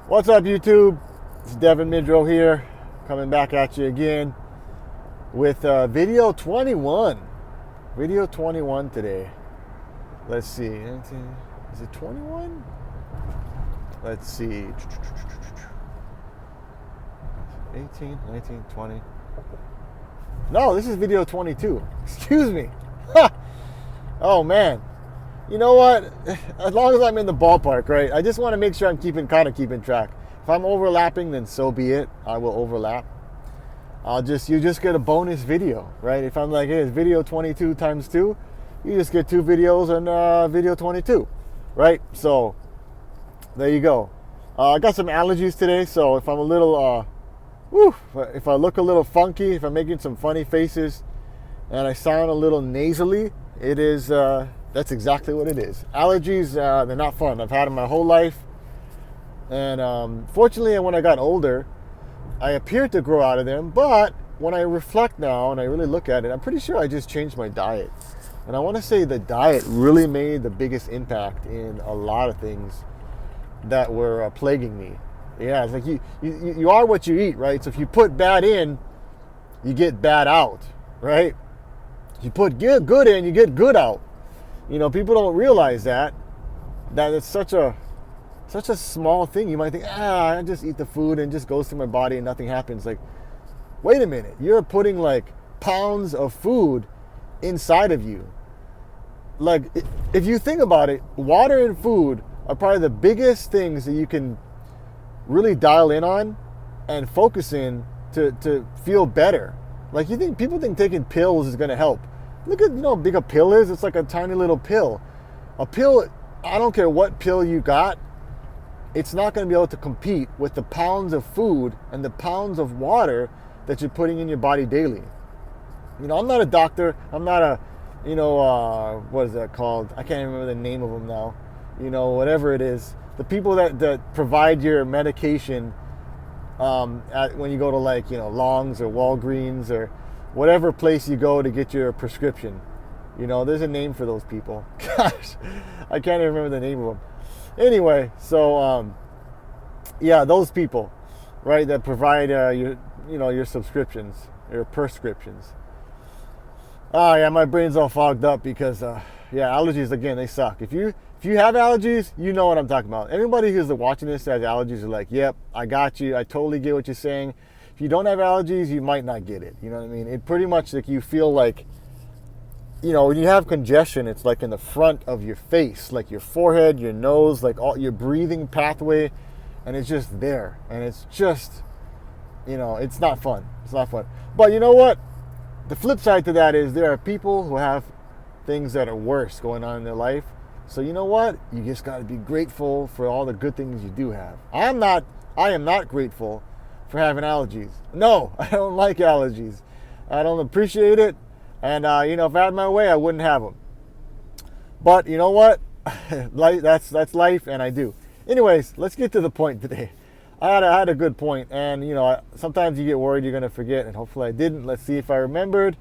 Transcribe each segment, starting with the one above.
What's up, YouTube? It's Devin Midrow here, coming back at you again with video 21. Video 21 today. Let's see. Is it 21? Let's see. 18, 19, 20. No, this is video 22. Excuse me. Oh, man. You know what? As long as I'm in the ballpark, right? I just want to make sure I'm keeping track. If I'm overlapping, then so be it. I will overlap. You just get a bonus video, right? If I'm like, hey, it's video 22 times 2, you just get 2 videos on video 22, right? So there you go. I got some allergies today, so if I'm a little, if I look a little funky, if I'm making some funny faces, and I sound a little nasally, it is. That's exactly what it is. Allergies, they're not fun. I've had them my whole life. And fortunately, when I got older, I appeared to grow out of them. But when I reflect now and I really look at it, I'm pretty sure I just changed my diet. And I want to say the diet really made the biggest impact in a lot of things that were plaguing me. Yeah, it's like you are what you eat, right? So if you put bad in, you get bad out, right? If you put good in, you get good out. You know, people don't realize that it's such a small thing. You might think, I just eat the food and it just goes through my body and nothing happens. Like, wait a minute, you're putting like pounds of food inside of you. Like, if you think about it, water and food are probably the biggest things that you can really dial in on and focus in to feel better. Like, people think taking pills is going to help. Look at, how big a pill is. It's like a tiny little pill. A pill, I don't care what pill you got, it's not going to be able to compete with the pounds of food and the pounds of water that you're putting in your body daily. I'm not a doctor. I'm not a, what is that called? I can't remember the name of them now. Whatever it is. The people that provide your medication when you go to Longs or Walgreens or whatever place you go to get your prescription. There's a name for those people. Gosh, I can't even remember the name of them. Anyway, so, those people, right, that provide your subscriptions, your prescriptions. My brain's all fogged up because, allergies, again, they suck. If you have allergies, you know what I'm talking about. Everybody who's watching this has allergies are like, yep, I got you. I totally get what you're saying. If you don't have allergies, you might not get it. You know what I mean? It pretty much like you feel like, when you have congestion, it's like in the front of your face, like your forehead, your nose, like all your breathing pathway, and it's just there. And it's just, it's not fun. It's not fun. But you know what? The flip side to that is there are people who have things that are worse going on in their life. So you know what? You just got to be grateful for all the good things you do have. I am not grateful for having allergies. No, I don't like allergies. I don't appreciate it. And, if I had my way, I wouldn't have them. But you know what? That's life, and I do. Anyways, let's get to the point today. I had a good point, and, sometimes you get worried you're going to forget, and hopefully I didn't. Let's see if I remembered.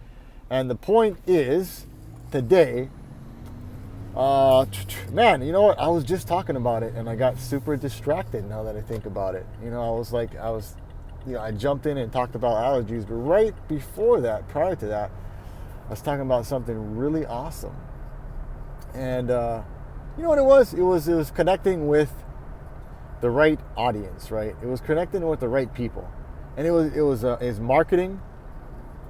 And the point is, today, man, you know what? I was just talking about it, and I got super distracted now that I think about it. I jumped in and talked about allergies, but right before that, prior to that, I was talking about something really awesome. And you know what it was? It was connecting with the right audience, right? It was connecting with the right people, and it was marketing,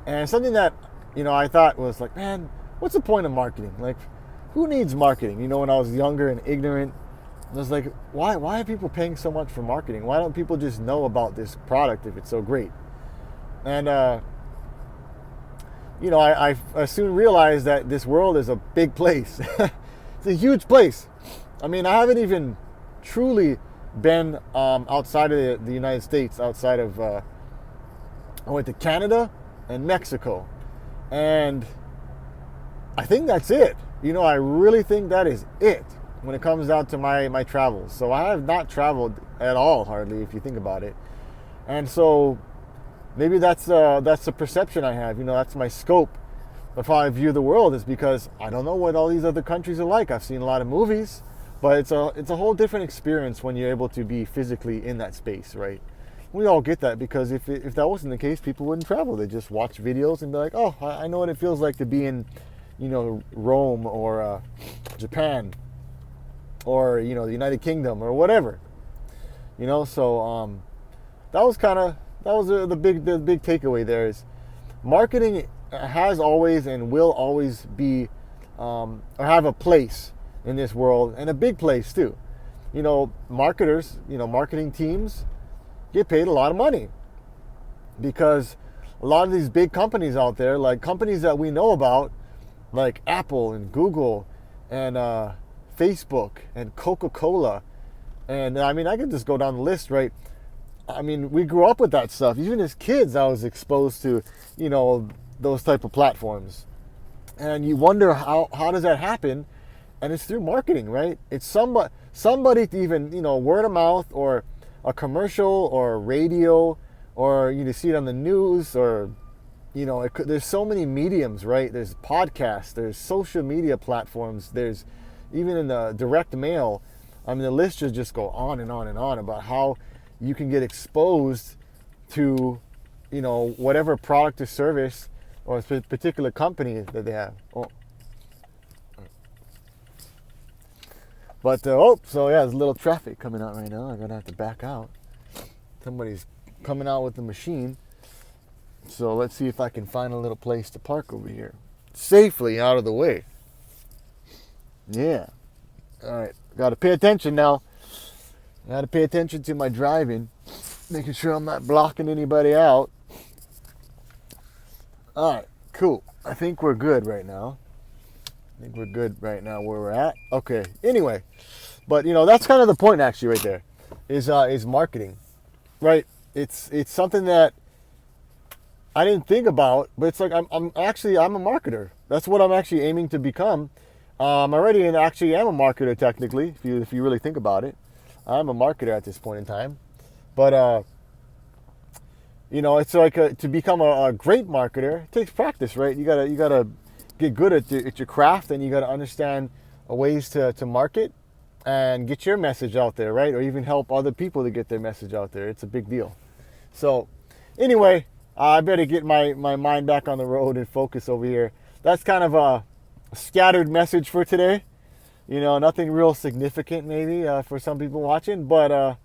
and something that I thought was like, man, what's the point of marketing? Like, who needs marketing? When I was younger and ignorant, I was like, why are people paying so much for marketing? Why don't people just know about this product if it's so great? And, I soon realized that this world is a big place. It's a huge place. I mean, I haven't even truly been outside of the United States, outside of, I went to Canada and Mexico. And I think that's it. I really think that is it when it comes down to my travels. So I have not traveled at all, hardly, if you think about it. And so maybe that's the perception I have. That's my scope of how I view the world, is because I don't know what all these other countries are like. I've seen a lot of movies, But it's a whole different experience when you're able to be physically in that space, right? We all get that, because if that wasn't the case, people wouldn't travel. They just watch videos and be like, oh, I know what it feels like to be in, Rome or Japan or the United Kingdom or whatever. So that was the big takeaway there is marketing has always and will always be or have a place in this world, and a big place too. Marketers, marketing teams get paid a lot of money, because a lot of these big companies out there, like companies that we know about, like Apple and Google and Facebook and Coca-Cola, and I can just go down the list, right? We grew up with that stuff. Even as kids, I was exposed to, those type of platforms. And you wonder how does that happen? And it's through marketing, right? It's somebody to even, word of mouth or a commercial or radio, or you see it on the news, or there's so many mediums, right? There's podcasts, there's social media platforms, there's even in the direct mail. The list should just go on and on and on about how you can get exposed to whatever product or service or a particular company that they have. So yeah, there's a little traffic coming out right now. I'm gonna have to back out. Somebody's coming out with the machine. So let's see if I can find a little place to park over here, safely out of the way. Yeah. All right. Got to pay attention now. Got to pay attention to my driving, making sure I'm not blocking anybody out. All right. Cool. I think we're good right now. Where we're at. Okay. Anyway, but that's kind of the point actually right there, is marketing, right? It's something that I didn't think about, but it's like I'm a marketer. That's what I'm actually aiming to become. Already and actually am a marketer technically, if you really think about it. I'm a marketer at this point in time, but it's like to become a great marketer, it takes practice, right? You gotta get good at your craft, and you gotta understand ways to market and get your message out there, right? Or even help other people to get their message out there. It's a big deal. So anyway, I better get my mind back on the road and focus over here. That's kind of a scattered message for today. Nothing real significant maybe for some people watching, but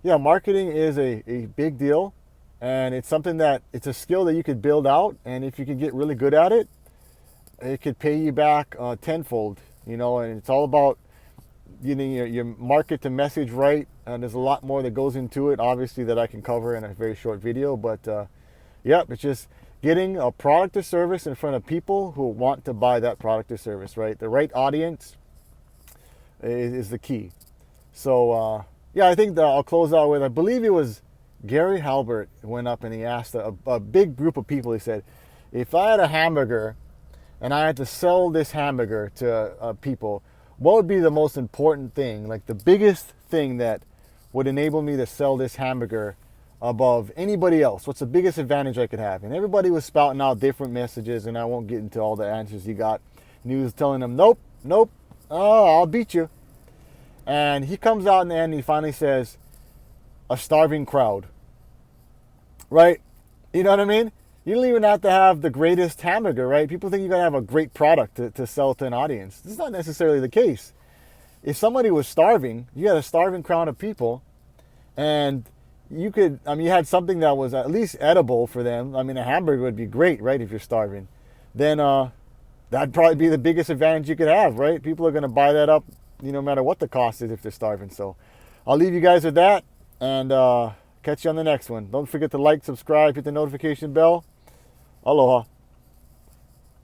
yeah, marketing is a big deal, and it's something that it's a skill that you could build out, and if you could get really good at it, it could pay you back tenfold. And it's all about getting your market to message right, and there's a lot more that goes into it, obviously, that I can cover in a very short video, but it's just getting a product or service in front of people who want to buy that product or service, right? The right audience is the key. So, I think that I'll close out with, I believe it was Gary Halbert went up and he asked a big group of people, he said, if I had a hamburger and I had to sell this hamburger to people, what would be the most important thing, like the biggest thing that would enable me to sell this hamburger above anybody else? What's the biggest advantage I could have? And everybody was spouting out different messages, and I won't get into all the answers he got. And he was telling them, nope, oh, I'll beat you. And he comes out in the end and he finally says, a starving crowd. Right? You know what I mean? You don't even have to have the greatest hamburger, right? People think you got to have a great product to sell to an audience. This is not necessarily the case. If somebody was starving, you had a starving crowd of people, and you had something that was at least edible for them. A hamburger would be great, right? If you're starving, then that'd probably be the biggest advantage you could have, right? People are going to buy that up, no matter what the cost is if they're starving. So I'll leave you guys with that, and catch you on the next one. Don't forget to like, subscribe, hit the notification bell. Aloha.